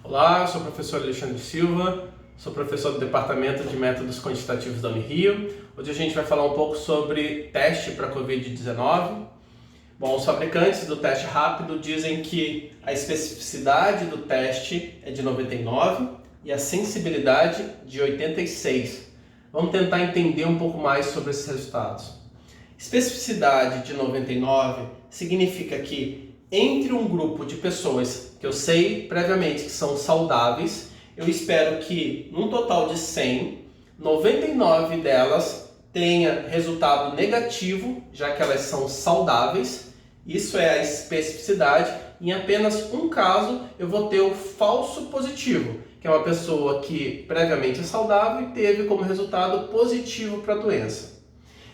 Olá, eu sou o professor Alexandre Silva, sou professor do Departamento de Métodos Quantitativos da Unirio. Hoje a gente vai falar um pouco sobre teste para Covid-19. Bom, os fabricantes do teste rápido dizem que a especificidade do teste é de 99 e a sensibilidade de 86. Vamos tentar entender um pouco mais sobre esses resultados. Especificidade de 99 significa que entre um grupo de pessoas que eu sei previamente que são saudáveis, eu espero que num total de 100, 99 delas tenha resultado negativo, já que elas são saudáveis. Isso é a especificidade. Em apenas um caso eu vou ter o falso positivo, que é uma pessoa que previamente é saudável e teve como resultado positivo para a doença.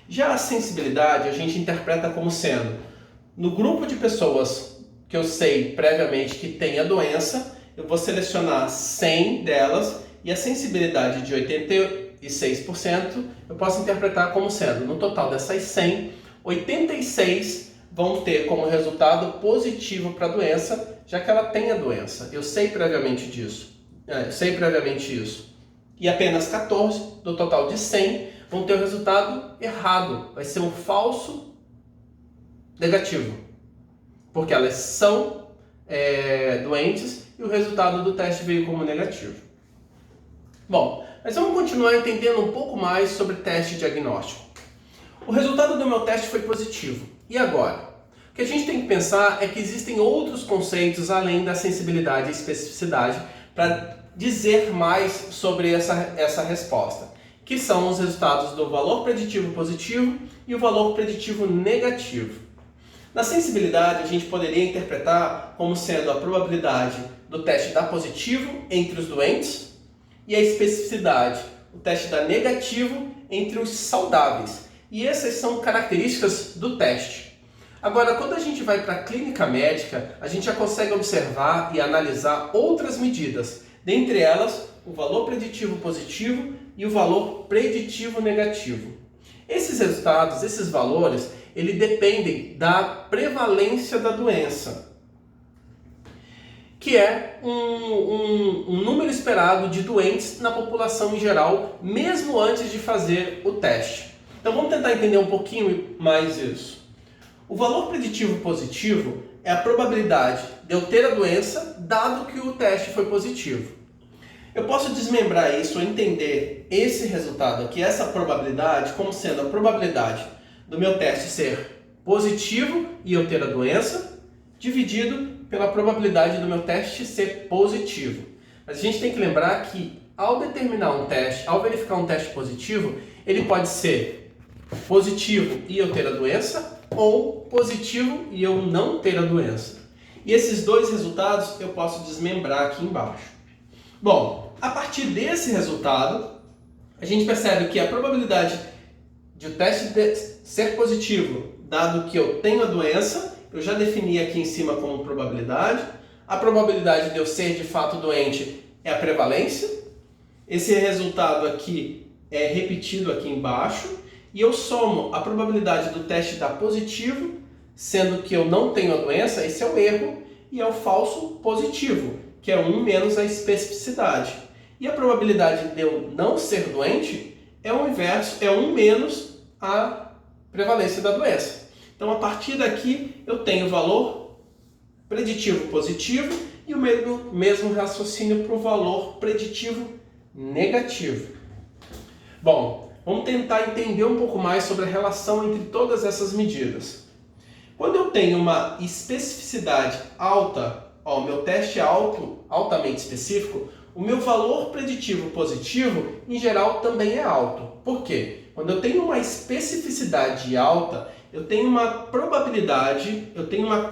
Já a sensibilidade a gente interpreta como sendo, no grupo de pessoas que eu sei previamente que tem a doença, eu vou selecionar 100 delas e a sensibilidade de 86% eu posso interpretar como sendo, no total dessas 100, 86 vão ter como resultado positivo para a doença, já que ela tem a doença. Eu sei previamente disso. Isso. E apenas 14 do total de 100 vão ter o resultado errado. Vai ser um falso negativo. Porque elas são doentes e o resultado do teste veio como negativo. Bom, mas vamos continuar entendendo um pouco mais sobre teste diagnóstico. O resultado do meu teste foi positivo. E agora? O que a gente tem que pensar é que existem outros conceitos além da sensibilidade e especificidade para dizer mais sobre essa resposta, que são os resultados do valor preditivo positivo e o valor preditivo negativo. Na sensibilidade, a gente poderia interpretar como sendo a probabilidade do teste dar positivo entre os doentes e a especificidade, o teste dar negativo entre os saudáveis. E essas são características do teste. Agora, quando a gente vai para a clínica médica, a gente já consegue observar e analisar outras medidas, dentre elas o valor preditivo positivo e o valor preditivo negativo. Esses resultados, esses valores, eles dependem da prevalência da doença, que é um número esperado de doentes na população em geral, mesmo antes de fazer o teste. Então vamos tentar entender um pouquinho mais isso. O valor preditivo positivo é a probabilidade de eu ter a doença, dado que o teste foi positivo. Eu posso desmembrar isso ou entender esse resultado aqui, essa probabilidade, como sendo a probabilidade do meu teste ser positivo e eu ter a doença, dividido pela probabilidade do meu teste ser positivo. Mas a gente tem que lembrar que ao determinar um teste, ao verificar um teste positivo, ele pode ser positivo e eu ter a doença, ou positivo e eu não ter a doença. E esses dois resultados eu posso desmembrar aqui embaixo. Bom, a partir desse resultado, a gente percebe que a probabilidade de o teste ser positivo, dado que eu tenho a doença, eu já defini aqui em cima como probabilidade. A probabilidade de eu ser de fato doente é a prevalência. Esse resultado aqui é repetido aqui embaixo. E eu somo a probabilidade do teste dar positivo, sendo que eu não tenho a doença, esse é o erro, e é o falso positivo, que é 1 menos a especificidade. E a probabilidade de eu não ser doente é o inverso, é 1 menos a prevalência da doença. Então, a partir daqui, eu tenho o valor preditivo positivo e o mesmo raciocínio para o valor preditivo negativo. Bom, vamos tentar entender um pouco mais sobre a relação entre todas essas medidas. Quando eu tenho uma especificidade alta, o meu teste é altamente específico, o meu valor preditivo positivo, em geral, também é alto. Por quê? Quando eu tenho uma especificidade alta, eu tenho uma probabilidade,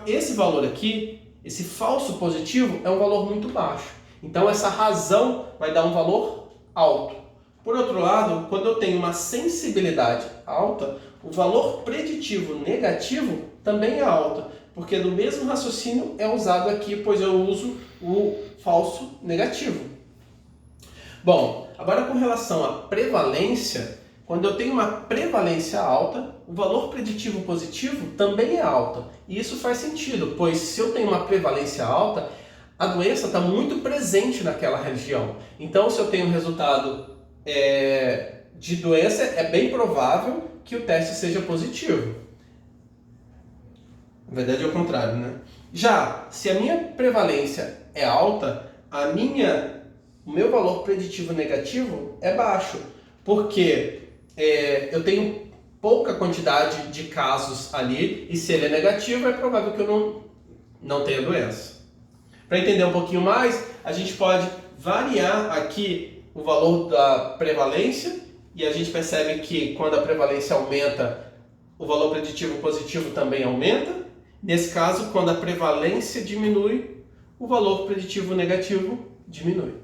esse valor aqui, esse falso positivo, é um valor muito baixo. Então, essa razão vai dar um valor alto. Por outro lado, quando eu tenho uma sensibilidade alta, o valor preditivo negativo também é alto, porque no mesmo raciocínio é usado aqui, pois eu uso o falso negativo. Bom, agora com relação à prevalência, quando eu tenho uma prevalência alta, o valor preditivo positivo também é alto. E isso faz sentido, pois se eu tenho uma prevalência alta, a doença está muito presente naquela região. Então, se eu tenho um resultado de doença, é bem provável que o teste seja positivo. Na verdade é o contrário, né? Já, se a minha prevalência é alta, o meu valor preditivo negativo é baixo, porque eu tenho pouca quantidade de casos ali, e se ele é negativo, é provável que eu não tenha doença. Para entender um pouquinho mais, a gente pode variar aqui o valor da prevalência, e a gente percebe que quando a prevalência aumenta, o valor preditivo positivo também aumenta. Nesse caso, quando a prevalência diminui, o valor preditivo negativo diminui.